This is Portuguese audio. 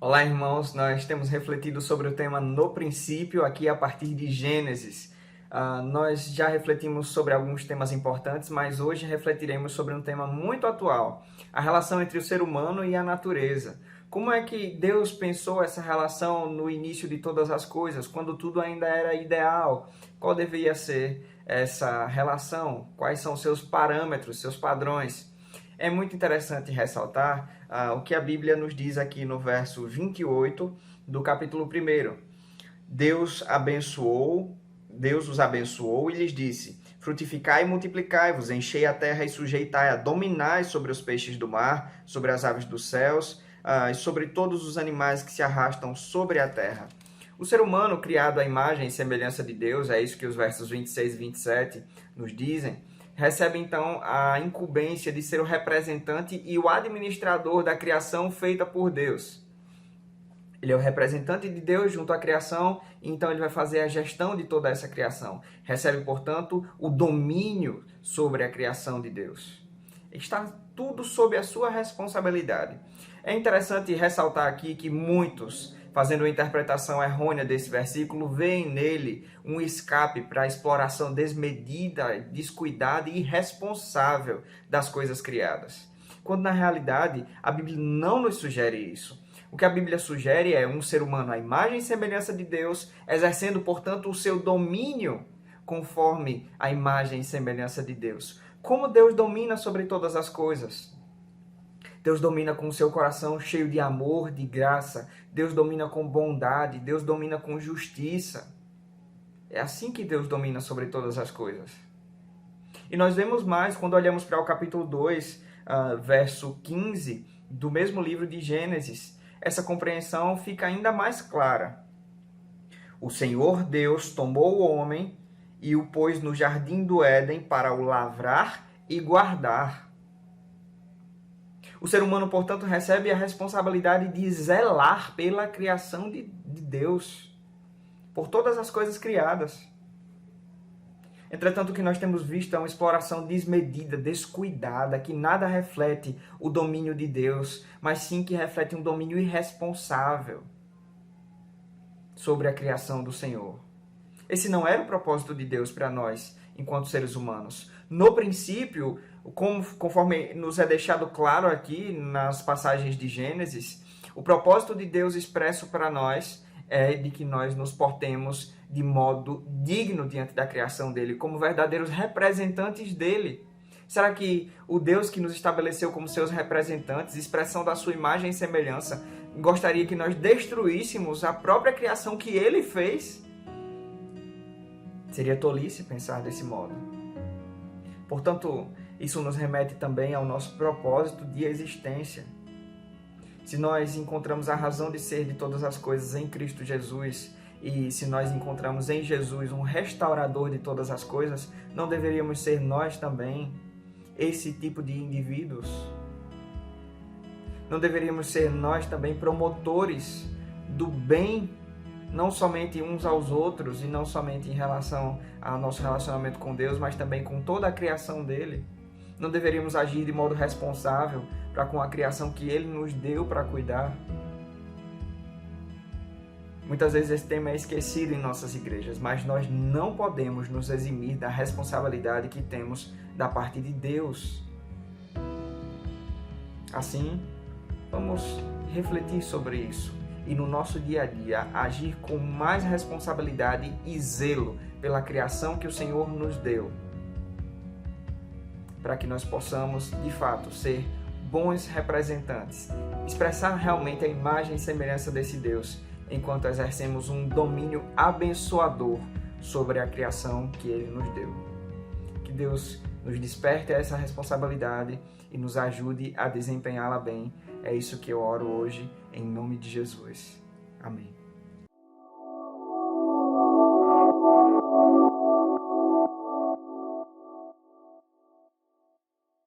Olá, irmãos. Nós temos refletido sobre o tema no princípio, aqui a partir de Gênesis. Nós já refletimos sobre alguns temas importantes, mas hoje refletiremos sobre um tema muito atual, a relação entre o ser humano e a natureza. Como é que Deus pensou essa relação no início de todas as coisas, quando tudo ainda era ideal? Qual deveria ser essa relação? Quais são seus parâmetros, seus padrões? É muito interessante ressaltar o que a Bíblia nos diz aqui no verso 28 do capítulo 1. Deus os abençoou e lhes disse: frutificai e multiplicai-vos, enchei a terra e sujeitai-a, dominai sobre os peixes do mar, sobre as aves dos céus e sobre todos os animais que se arrastam sobre a terra. O ser humano, criado à imagem e semelhança de Deus, é isso que os versos 26 e 27 nos dizem, recebe então a incumbência de ser o representante e o administrador da criação feita por Deus. Ele é o representante de Deus junto à criação, e então ele vai fazer a gestão de toda essa criação. Recebe, portanto, o domínio sobre a criação de Deus. Está tudo sob a sua responsabilidade. É interessante ressaltar aqui que muitos, fazendo uma interpretação errônea desse versículo, veem nele um escape para a exploração desmedida, descuidada e irresponsável das coisas criadas. Quando, na realidade, a Bíblia não nos sugere isso. O que a Bíblia sugere é um ser humano à imagem e semelhança de Deus, exercendo, portanto, o seu domínio conforme a imagem e semelhança de Deus. Como Deus domina sobre todas as coisas? Deus domina com o seu coração cheio de amor, de graça. Deus domina com bondade. Deus domina com justiça. É assim que Deus domina sobre todas as coisas. E nós vemos mais quando olhamos para o capítulo 2, verso 15, do mesmo livro de Gênesis. Essa compreensão fica ainda mais clara. O Senhor Deus tomou o homem e o pôs no jardim do Éden para o lavrar e guardar. O ser humano, portanto, recebe a responsabilidade de zelar pela criação de Deus, por todas as coisas criadas. Entretanto, o que nós temos visto é uma exploração desmedida, descuidada, que nada reflete o domínio de Deus, mas sim que reflete um domínio irresponsável sobre a criação do Senhor. Esse não era o propósito de Deus para nós, enquanto seres humanos. No princípio, conforme nos é deixado claro aqui nas passagens de Gênesis, o propósito de Deus expresso para nós é de que nós nos portemos de modo digno diante da criação dele, como verdadeiros representantes dele. Será que o Deus que nos estabeleceu como seus representantes, expressão da sua imagem e semelhança, gostaria que nós destruíssemos a própria criação que ele fez? Seria tolice pensar desse modo. Portanto, isso nos remete também ao nosso propósito de existência. Se nós encontramos a razão de ser de todas as coisas em Cristo Jesus, e se nós encontramos em Jesus um restaurador de todas as coisas, não deveríamos ser nós também esse tipo de indivíduos? Não deveríamos ser nós também promotores do bem, não somente uns aos outros e não somente em relação ao nosso relacionamento com Deus, mas também com toda a criação dele? Não deveríamos agir de modo responsável para com a criação que ele nos deu para cuidar? Muitas vezes esse tema é esquecido em nossas igrejas, mas nós não podemos nos eximir da responsabilidade que temos da parte de Deus. Assim, vamos refletir sobre isso e no nosso dia a dia agir com mais responsabilidade e zelo pela criação que o Senhor nos deu, para que nós possamos, de fato, ser bons representantes, expressar realmente a imagem e semelhança desse Deus, enquanto exercemos um domínio abençoador sobre a criação que ele nos deu. Que Deus nos desperte a essa responsabilidade e nos ajude a desempenhá-la bem. É isso que eu oro hoje, em nome de Jesus. Amém.